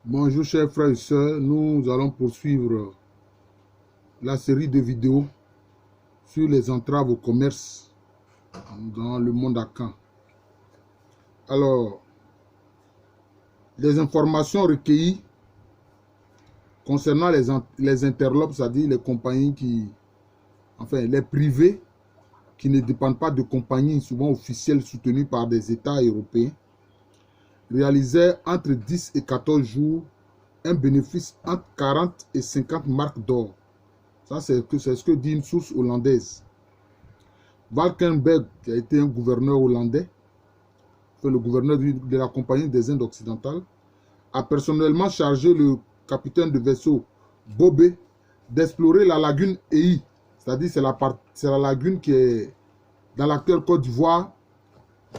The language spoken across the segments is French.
Bonjour chers frères et sœurs, nous allons poursuivre la série de vidéos sur les entraves au commerce dans le monde Akan. Alors, les informations recueillies concernant les interlopes, c'est-à-dire les compagnies les privés qui ne dépendent pas de compagnies souvent officielles soutenues par des États européens, réalisaient entre 10 et 14 jours un bénéfice entre 40 et 50 marques d'or. Ça, c'est ce que dit une source hollandaise. Valkenberg, qui a été un gouverneur hollandais, le gouverneur de la Compagnie des Indes occidentales, a personnellement chargé le capitaine de vaisseau Bobé d'explorer la lagune Ei. C'est-à-dire c'est la lagune qui est dans l'actuelle Côte d'Ivoire,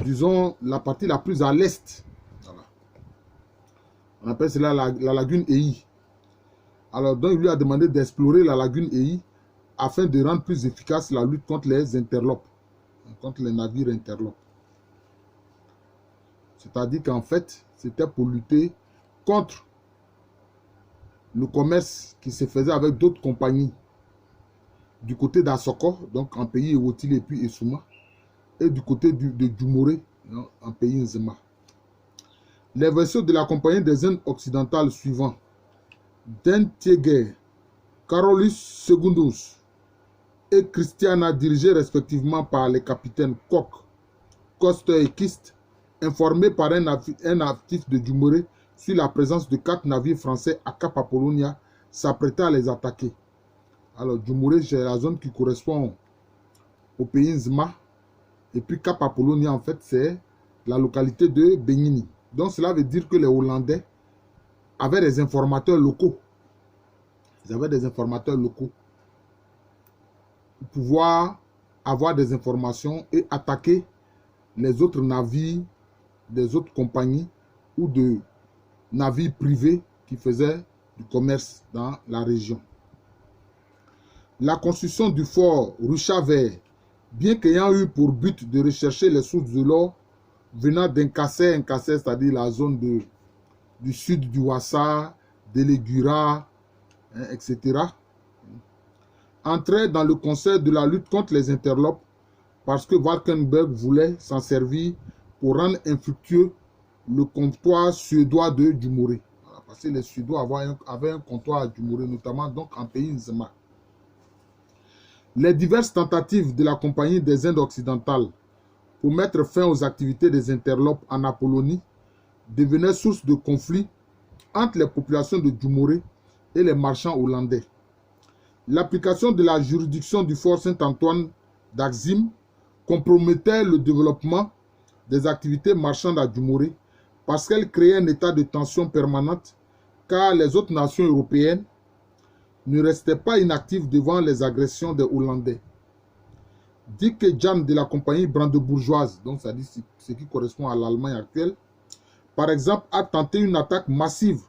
disons la partie la plus à l'est. Voilà. On appelle cela la lagune Ei. Alors, donc, il lui a demandé d'explorer la lagune Ei afin de rendre plus efficace la lutte contre les interlopes, contre les navires interlopes. C'est-à-dire qu'en fait, c'était pour lutter contre le commerce qui se faisait avec d'autres compagnies du côté d'Assoko, donc en pays Ewotile et puis Essouma, et du côté de Djumoré, en pays Nzema. Les vaisseaux de la Compagnie des Indes occidentales suivants: Dentieger, Carolus Secundus et Christiana, dirigés respectivement par les capitaines Koch, Koster et Kist, informés par un actif de Djumoré sur la présence de 4 navires français à Cap Apollonia, s'apprêtaient à les attaquer. Alors, Djumoré, c'est la zone qui correspond au pays Nzema. Et puis Cap Apollonia, en fait, c'est la localité de Benini. Donc, cela veut dire que les Hollandais avaient des informateurs locaux. Ils avaient des informateurs locaux pour pouvoir avoir des informations et attaquer les autres navires des autres compagnies ou de navires privés qui faisaient du commerce dans la région. La construction du fort Ruchaver, bien qu'ayant eu pour but de rechercher les sources de l'or venant d'Inkasser, c'est-à-dire la zone du sud du Wassa, de l'Egura, etc., entrait dans le concert de la lutte contre les interlopes parce que Valkenberg voulait s'en servir pour rendre infructueux le comptoir suédois de Djumoré. Voilà, parce que les Suédois avaient un comptoir à Djumoré, notamment donc en pays Nzema. Les diverses tentatives de la Compagnie des Indes occidentales pour mettre fin aux activités des interlopes en Apollonie devenaient source de conflits entre les populations de Djumoré et les marchands hollandais. L'application de la juridiction du fort Saint-Antoine d'Axim compromettait le développement des activités marchandes à Djumoré parce qu'elle créait un état de tension permanente, car les autres nations européennes ne restaient pas inactives devant les agressions des Hollandais. Dick Jan de la compagnie brandebourgeoise, donc ça dit ce qui correspond à l'Allemagne actuelle, par exemple, a tenté une attaque massive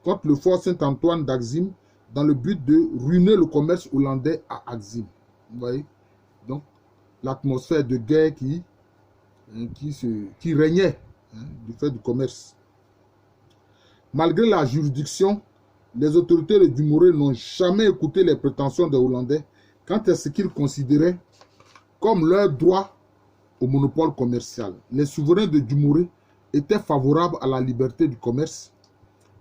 contre le fort Saint-Antoine d'Axim dans le but de ruiner le commerce hollandais à Axim. Vous voyez? Donc, l'atmosphère de guerre qui régnait du fait du commerce. Malgré la juridiction, les autorités de Djumoré n'ont jamais écouté les prétentions des Hollandais quant à ce qu'ils considéraient comme leur droit au monopole commercial. Les souverains de Djumoré étaient favorables à la liberté du commerce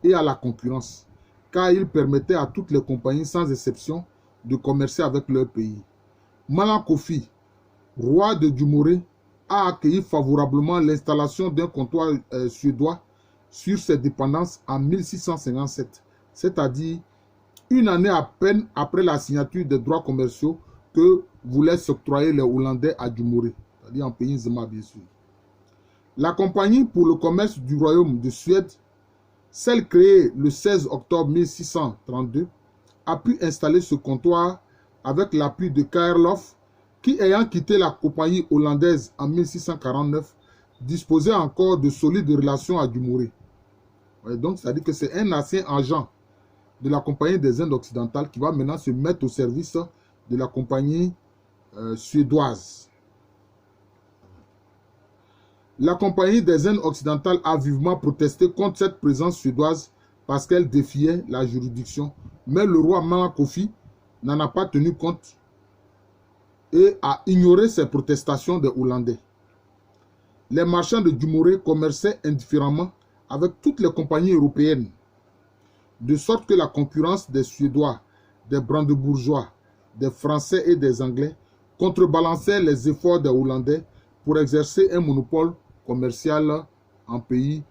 et à la concurrence, car ils permettaient à toutes les compagnies, sans exception, de commercer avec leur pays. Malan Kofi, roi de Djumoré, a accueilli favorablement l'installation d'un comptoir suédois sur ses dépendances en 1657, c'est-à-dire une année à peine après la signature des droits commerciaux que voulaient s'octroyer les Hollandais à Djumoré, c'est-à-dire en pays Nzema, bien sûr. La compagnie pour le commerce du royaume de Suède, celle créée le 16 octobre 1632, a pu installer ce comptoir avec l'appui de Kaerlof, qui, ayant quitté la compagnie hollandaise en 1649, disposait encore de solides relations à Djumoré. Ouais, donc, ça veut dire que c'est un ancien agent de la Compagnie des Indes occidentales qui va maintenant se mettre au service de la compagnie suédoise. La Compagnie des Indes occidentales a vivement protesté contre cette présence suédoise parce qu'elle défiait la juridiction. Mais le roi Mama Kofi n'en a pas tenu compte et a ignoré ces protestations des Hollandais. Les marchands de Dumoré commerçaient indifféremment avec toutes les compagnies européennes, de sorte que la concurrence des Suédois, des Brandebourgeois, des Français et des Anglais contrebalançait les efforts des Hollandais pour exercer un monopole commercial en pays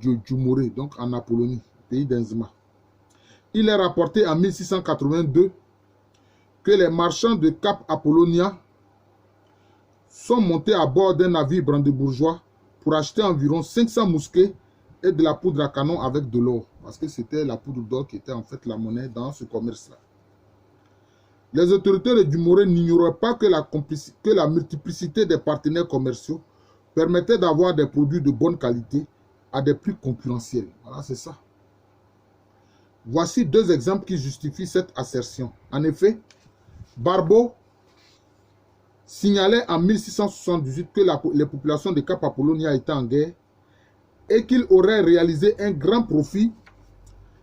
de Dumoré, donc en Apollonie, pays d'Enzima. Il est rapporté en 1682 que les marchands de Cap Apollonia sont montés à bord d'un navire brandebourgeois pour acheter environ 500 mousquets et de la poudre à canon avec de l'or. Parce que c'était la poudre d'or qui était en fait la monnaie dans ce commerce-là. Les autorités de Dumoré n'ignoraient pas que la multiplicité des partenaires commerciaux permettait d'avoir des produits de bonne qualité à des prix concurrentiels. Voilà, c'est ça. Voici deux exemples qui justifient cette assertion. En effet, Barbeau signalait en 1678 que les populations de Cap Apollonia étaient en guerre et qu'il aurait réalisé un grand profit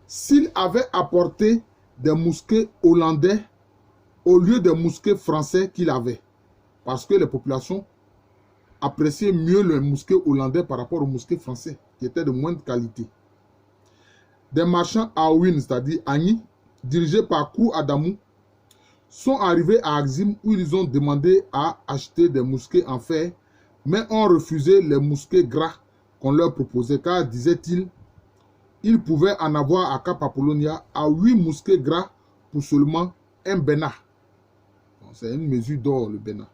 s'il avait apporté des mousquets hollandais au lieu des mousquets français qu'il avait. Parce que les populations appréciaient mieux les mousquets hollandais par rapport aux mousquets français, qui étaient de moindre qualité. Des marchands Aouin, c'est-à-dire Agni, dirigés par Kou Adamou, sont arrivés à Axim où ils ont demandé à acheter des mousquets en fer, mais ont refusé les mousquets gras qu'on leur proposait, car, disait-il, ils pouvaient en avoir à Cap Apollonia à 8 mousquets gras pour seulement un bénat. C'est une mesure d'or, le bénat.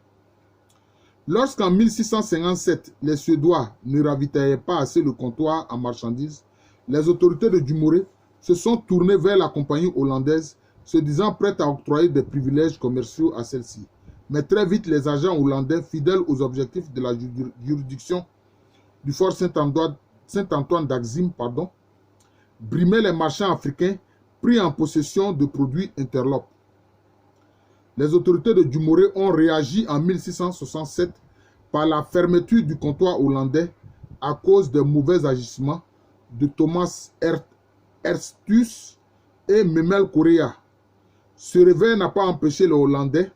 Lorsqu'en 1657, les Suédois ne ravitaillaient pas assez le comptoir en marchandises, les autorités de Dumoré se sont tournées vers la compagnie hollandaise, se disant prêtes à octroyer des privilèges commerciaux à celle-ci. Mais très vite, les agents hollandais, fidèles aux objectifs de la juridiction du fort Saint-Antoine d'Axim, brimaient les marchands africains pris en possession de produits interlopes. Les autorités de Dumoré ont réagi en 1667 par la fermeture du comptoir hollandais à cause des mauvais agissements de Thomas Erstus et Memel Correa. Ce réveil n'a pas empêché les Hollandais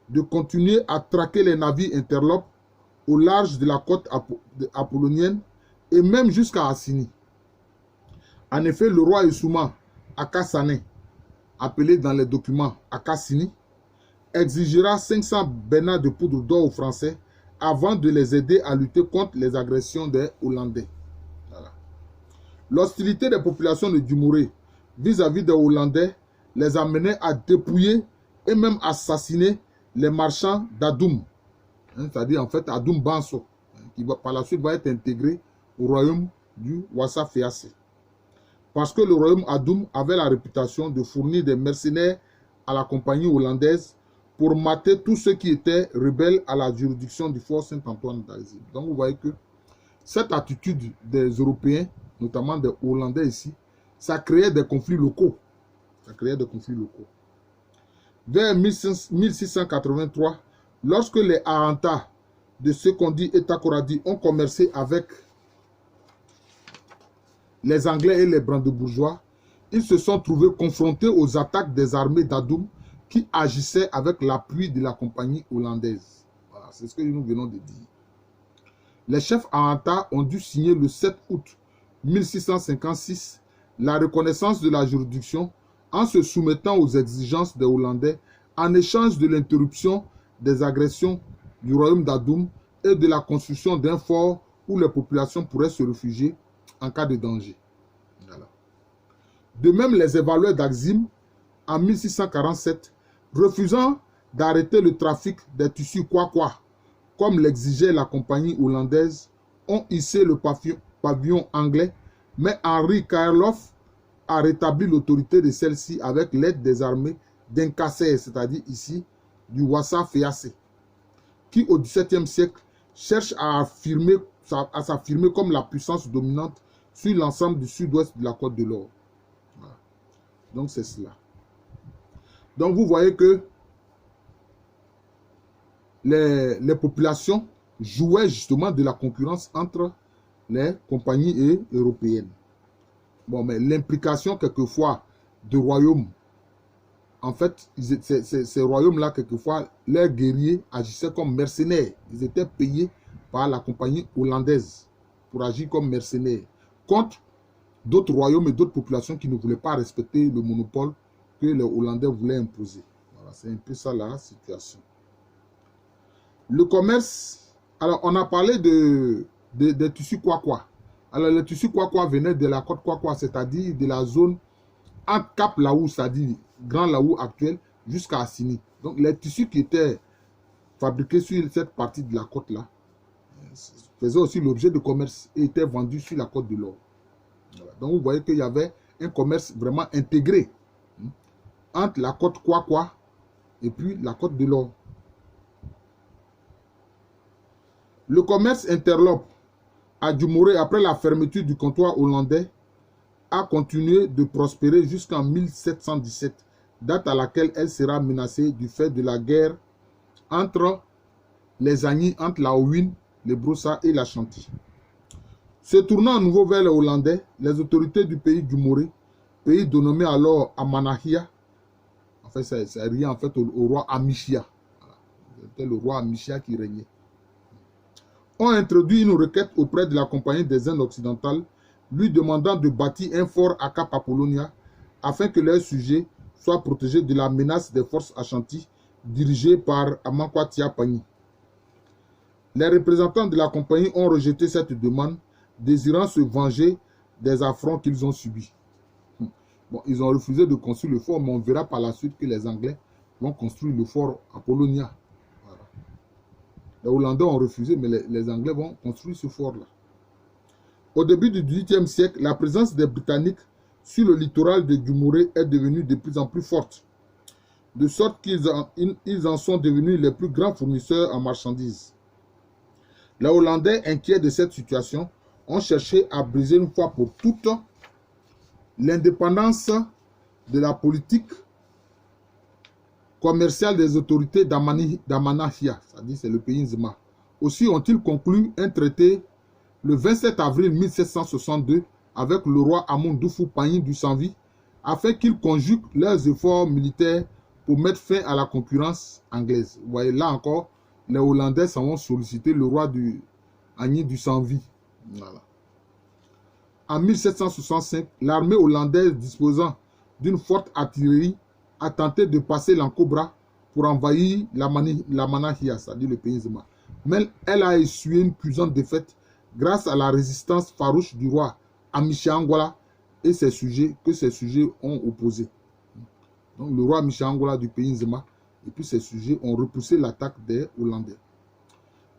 de continuer à traquer les navires interlopes au large de la côte apollonienne et même jusqu'à Assini. En effet, le roi Issouma Akassane, appelé dans les documents Akassini, exigera 500 bénats de poudre d'or aux Français avant de les aider à lutter contre les agressions des Hollandais. Voilà. L'hostilité des populations de Dumoré vis-à-vis des Hollandais les amenait à dépouiller et même assassiner les marchands d'Adoum, c'est-à-dire en fait Adoum Banso, qui par la suite va être intégré au royaume du Wassa Féassé. Parce que le royaume Adoum avait la réputation de fournir des mercenaires à la compagnie hollandaise pour mater tous ceux qui étaient rebelles à la juridiction du fort Saint-Antoine d'Axim. Donc vous voyez que cette attitude des Européens, notamment des Hollandais ici, ça créait des conflits locaux. Vers 1683, lorsque les Ahanta de ce qu'on dit Etakoradi ont commercé avec les Anglais et les Brandebourgeois, ils se sont trouvés confrontés aux attaques des armées d'Adoum qui agissaient avec l'appui de la compagnie hollandaise. Voilà, c'est ce que nous venons de dire. Les chefs Ahanta ont dû signer le 7 août 1656 la reconnaissance de la juridiction en se soumettant aux exigences des Hollandais en échange de l'interruption des agressions du royaume d'Adoum et de la construction d'un fort où les populations pourraient se réfugier en cas de danger. Voilà. De même, les évalueurs d'Axim, en 1647, refusant d'arrêter le trafic des tissus Kwakwa, comme l'exigeait la compagnie hollandaise, ont hissé le pavillon anglais, mais Henri Karloff a rétabli l'autorité de celle-ci avec l'aide des armées d'Inkasser, c'est-à-dire ici du Wassa Féassé, qui au XVIIe siècle cherche à s'affirmer comme la puissance dominante sur l'ensemble du sud-ouest de la Côte de l'Or. Voilà. Donc c'est cela. Donc vous voyez que les populations jouaient justement de la concurrence entre les compagnies européennes. Bon, mais l'implication quelquefois de royaumes, en fait, ces royaumes-là, quelquefois, leurs guerriers agissaient comme mercenaires. Ils étaient payés par la compagnie hollandaise pour agir comme mercenaires contre d'autres royaumes et d'autres populations qui ne voulaient pas respecter le monopole que les Hollandais voulaient imposer. Voilà, c'est un peu ça la situation. Le commerce, alors on a parlé des tissus Kwakwa. Alors les tissus Kwakwa venaient de la côte Kwakwa, c'est-à-dire de la zone entre Cap Laou, c'est-à-dire Grand Laou actuel, jusqu'à Assini. Donc les tissus qui étaient fabriqués sur cette partie de la côte-là faisaient aussi l'objet de commerce et étaient vendus sur la côte de l'Or. Voilà. Donc vous voyez qu'il y avait un commerce vraiment intégré entre la côte Kwakwa et puis la côte de l'Or. Le commerce interlope à Djumoré, après la fermeture du comptoir hollandais, a continué de prospérer jusqu'en 1717, date à laquelle elle sera menacée du fait de la guerre entre les Agnis, entre la Ouine, les Broussa et la Chanty. Se tournant à nouveau vers les Hollandais, les autorités du pays Djumoré, pays dénommé alors Amanahia, en fait, c'est lié en fait au roi Amichia. Voilà. C'était le roi Amichia qui régnait. Ont introduit une requête auprès de la Compagnie des Indes occidentales, lui demandant de bâtir un fort à Cap Apollonia afin que leurs sujets soient protégés de la menace des forces Ashanti dirigées par Amankwa Tiapani. Les représentants de la compagnie ont rejeté cette demande, désirant se venger des affronts qu'ils ont subis. Bon, ils ont refusé de construire le fort, mais on verra par la suite que les Anglais vont construire le fort Apollonia. Voilà. Les Hollandais ont refusé, mais les Anglais vont construire ce fort-là. Au début du XVIIIe siècle, la présence des Britanniques sur le littoral de Djumoré est devenue de plus en plus forte, de sorte qu'ils en sont devenus les plus grands fournisseurs en marchandises. Les Hollandais, inquiets de cette situation, ont cherché à briser une fois pour toutes l'indépendance de la politique commerciale des autorités d'Amanahia, c'est-à-dire c'est le pays Nzima. Aussi ont-ils conclu un traité le 27 avril 1762 avec le roi Amondoufou Pagny du Sanvi afin qu'ils conjuguent leurs efforts militaires pour mettre fin à la concurrence anglaise. Vous voyez, là encore, les Hollandais s'en vont solliciter le roi Agny du Sanvi. Voilà. En 1765, l'armée hollandaise disposant d'une forte artillerie a tenté de passer l'Ankobra pour envahir la Manahia, c'est-à-dire le pays Nzima. Mais elle a essuyé une cuisante défaite grâce à la résistance farouche du roi Amichia Angola et ses sujets ont opposé. Donc le roi Amichia Angola du pays Nzima et puis ses sujets ont repoussé l'attaque des Hollandais.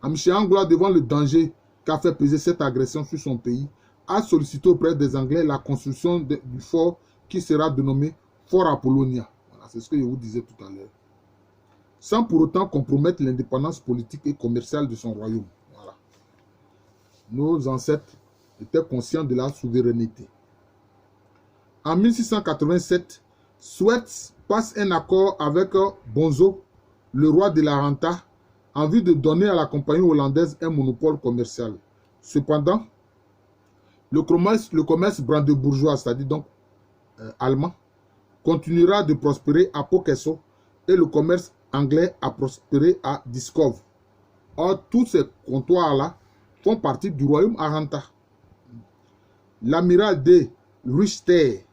Amichia Angola, devant le danger qu'a fait peser cette agression sur son pays, a sollicité auprès des Anglais la construction du fort qui sera dénommé Fort Apollonia. Voilà, c'est ce que je vous disais tout à l'heure. Sans pour autant compromettre l'indépendance politique et commerciale de son royaume. Voilà. Nos ancêtres étaient conscients de la souveraineté. En 1687, Suez passe un accord avec Bonzo, le roi de la Renta, en vue de donner à la compagnie hollandaise un monopole commercial. Cependant, le commerce brandebourgeois, c'est-à-dire donc allemand, continuera de prospérer à Pokeso et le commerce anglais a prospéré à Dieskov. Or, tous ces comptoirs-là font partie du royaume Aranta. L'amiral de Richter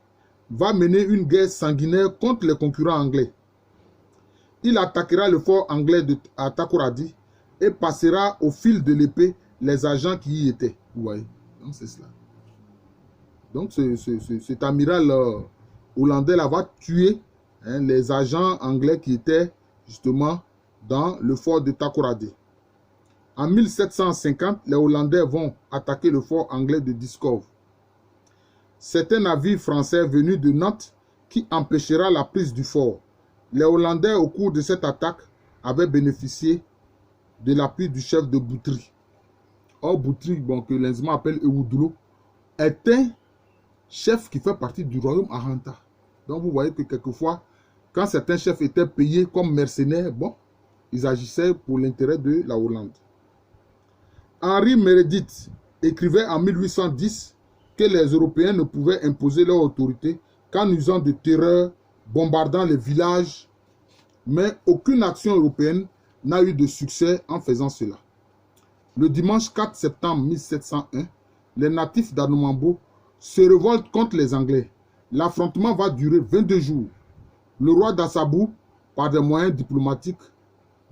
va mener une guerre sanguinaire contre les concurrents anglais. Il attaquera le fort anglais à Takoradi et passera au fil de l'épée les agents qui y étaient. Vous voyez, donc c'est cela. Donc cet amiral hollandais là va tuer les agents anglais qui étaient justement dans le fort de Takoradi. En 1750, les Hollandais vont attaquer le fort anglais de Dieskov. C'est un navire français venu de Nantes qui empêchera la prise du fort. Les Hollandais, au cours de cette attaque, avaient bénéficié de l'appui du chef de Boutry. Or, Boutry, bon, que les Nzima appellent Ewudulo, est un chef qui fait partie du royaume Aranta. Donc, vous voyez que quelquefois, quand certains chefs étaient payés comme mercenaires, bon, ils agissaient pour l'intérêt de la Hollande. Henri Meredith écrivait en 1810 que les Européens ne pouvaient imposer leur autorité qu'en usant de terreur, bombardant les villages, mais aucune action européenne n'a eu de succès en faisant cela. Le dimanche 4 septembre 1701, les natifs d'Anomambo se révoltent contre les Anglais. L'affrontement va durer 22 jours. Le roi d'Assabou, par des moyens diplomatiques,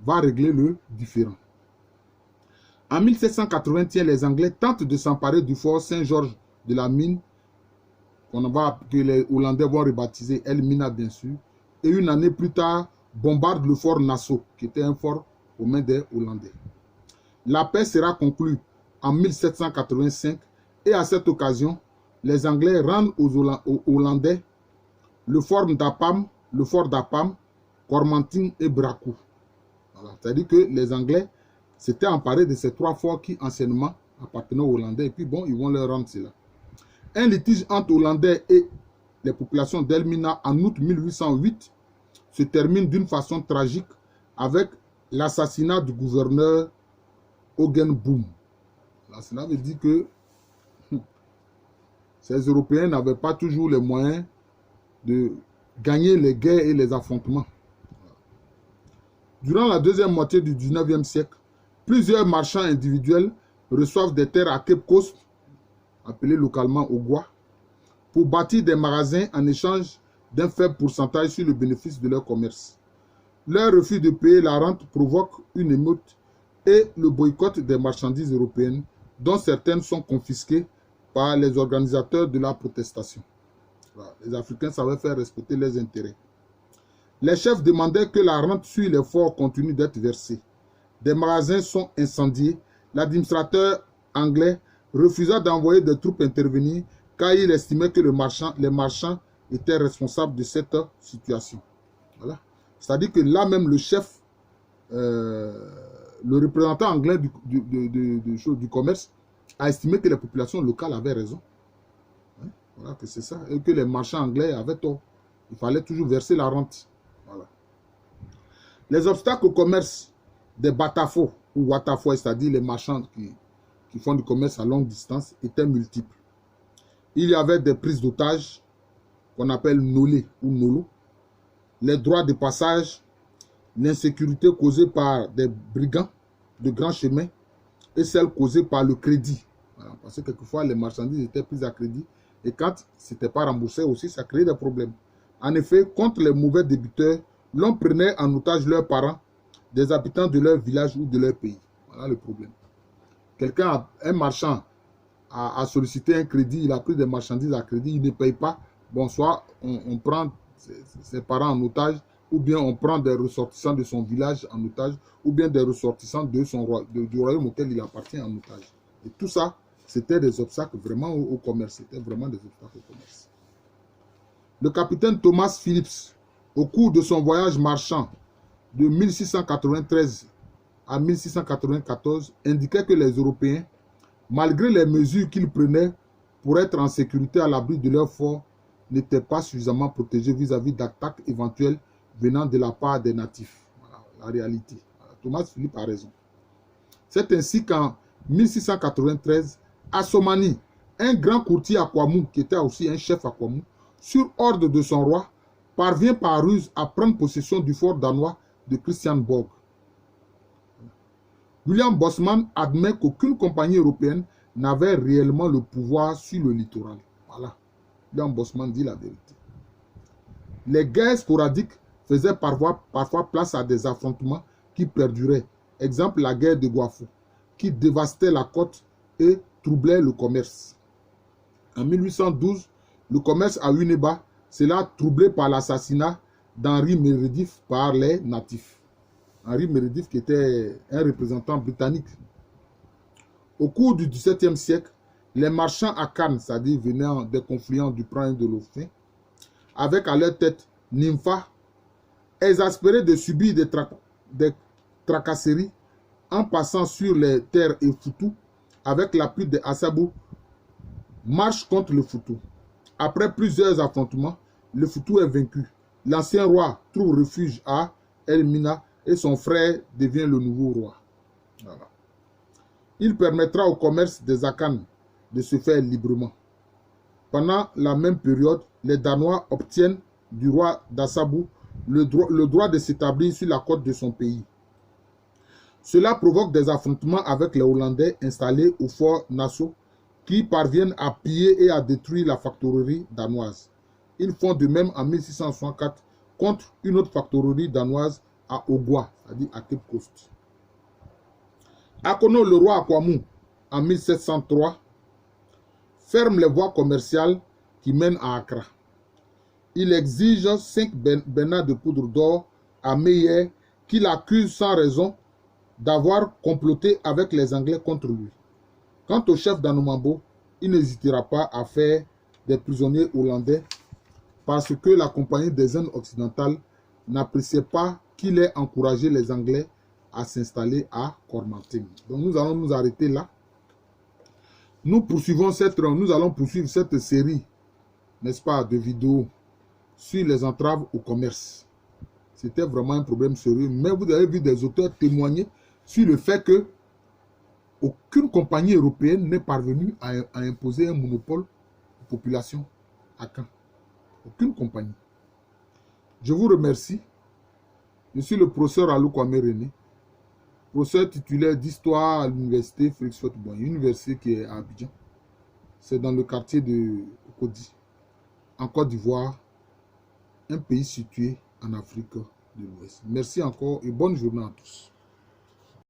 va régler le différend. En 1781, les Anglais tentent de s'emparer du fort Saint-Georges de la Mine, que les Hollandais vont rebaptiser El Mina bien sûr, et une année plus tard, bombardent le fort Nassau, qui était un fort aux mains des Hollandais. La paix sera conclue en 1785 et à cette occasion, les Anglais rendent aux Hollandais le fort d'Apam, Cormantin et Brakou. Voilà. C'est-à-dire que les Anglais s'étaient emparés de ces trois forts qui anciennement appartenaient aux Hollandais et puis bon, ils vont leur rendre cela. Un litige entre Hollandais et les populations d'Elmina en août 1808 se termine d'une façon tragique avec l'assassinat du gouverneur Ogenboom. Cela veut dire que ces Européens n'avaient pas toujours les moyens de gagner les guerres et les affrontements. Durant la deuxième moitié du 19e siècle, plusieurs marchands individuels reçoivent des terres à Cape Coast, appelées localement Ogwa, pour bâtir des magasins en échange d'un faible pourcentage sur le bénéfice de leur commerce. Leur refus de payer la rente provoque une émeute et le boycott des marchandises européennes, dont certaines sont confisquées par les organisateurs de la protestation. Voilà. Les Africains savaient faire respecter leurs intérêts. Les chefs demandaient que la rente sur les forts continue d'être versée. Des magasins sont incendiés. L'administrateur anglais refusa d'envoyer des troupes intervenir car il estimait que les marchands étaient responsables de cette situation. Voilà. C'est-à-dire que là même le chef, le représentant anglais du commerce a estimé que les populations locales avaient raison. Hein? Voilà que c'est ça. Et que les marchands anglais avaient tort. Il fallait toujours verser la rente. Voilà. Les obstacles au commerce des Batafo ou Watafo, c'est-à-dire les marchands qui font du commerce à longue distance, étaient multiples. Il y avait des prises d'otages qu'on appelle Nolé ou Nolo, les droits de passage, l'insécurité causée par des brigands de grands chemins et celle causée par le crédit. Voilà, parce que quelquefois les marchandises étaient prises à crédit et quand ce n'était pas remboursé aussi, ça créait des problèmes. En effet, contre les mauvais débiteurs, l'on prenait en otage leurs parents, des habitants de leur village ou de leur pays. Voilà le problème. Un marchand a sollicité un crédit, il a pris des marchandises à crédit, il ne paye pas. Bon, soit on prend ses parents en otage, ou bien on prend des ressortissants de son village en otage, ou bien des ressortissants du royaume auquel il appartient en otage. Et tout ça, c'était des obstacles vraiment au commerce. C'était vraiment des obstacles au commerce. Le capitaine Thomas Phillips, au cours de son voyage marchand de 1693 à 1694, indiquait que les Européens, malgré les mesures qu'ils prenaient pour être en sécurité à l'abri de leur fort, n'étaient pas suffisamment protégés vis-à-vis d'attaques éventuelles venant de la part des natifs. Voilà la réalité. Voilà, Thomas Phillips a raison. C'est ainsi qu'en 1693, Asomani, un grand courtier à Kwamou, qui était aussi un chef à Kwamou, sur ordre de son roi, parvient par ruse à prendre possession du fort danois de Christiansborg. William Bosman admet qu'aucune compagnie européenne n'avait réellement le pouvoir sur le littoral. Voilà. William Bosman dit la vérité. Les guerres sporadiques faisaient parfois place à des affrontements qui perduraient. Exemple, la guerre de Guafou, qui dévastait la côte et troublait le commerce. En 1812, le commerce à Winneba, cela troublé par l'assassinat d'Henry Meredith par les natifs. Henry Meredith qui était un représentant britannique. Au cours du XVIIe siècle, les marchands à Cannes, c'est-à-dire venant des confluents du Prhin et de l'Aufin, avec à leur tête Nympha, exaspérés de subir des tracasseries en passant sur les terres et Foutou, avec l'appui de Assabou, marchent contre le Foutou. Après plusieurs affrontements, le Foutou est vaincu. L'ancien roi trouve refuge à Elmina et son frère devient le nouveau roi. Voilà. Il permettra au commerce des Akans de se faire librement. Pendant la même période, les Danois obtiennent du roi d'Assabou le droit de s'établir sur la côte de son pays. Cela provoque des affrontements avec les Hollandais installés au fort Nassau qui parviennent à piller et à détruire la factorerie danoise. Ils font de même en 1664 contre une autre factorerie danoise à Ogwa, c'est-à-dire à Cape Coast. Akono, le roi Akwamou, en 1703, ferme les voies commerciales qui mènent à Accra. Il exige 5 bennas de poudre d'or à Meyer, qu'il accuse sans raison d'avoir comploté avec les Anglais contre lui. Quant au chef d'Anomambo, il n'hésitera pas à faire des prisonniers hollandais parce que la Compagnie des Indes occidentales n'appréciait pas qu'il ait encouragé les Anglais à s'installer à Cormanting. Donc nous allons nous arrêter là. Nous allons poursuivre cette série, n'est-ce pas, de vidéos sur les entraves au commerce. C'était vraiment un problème sérieux, mais vous avez vu des auteurs témoigner sur le fait que aucune compagnie européenne n'est parvenue à imposer un monopole aux populations à Caen. Aucune compagnie. Je vous remercie. Je suis le professeur Alou Kwame René, professeur titulaire d'histoire à l'université Félix Houphouët-Boigny, université qui est à Abidjan. C'est dans le quartier de Codi, en Côte d'Ivoire, un pays situé en Afrique de l'Ouest. Merci encore et bonne journée à tous.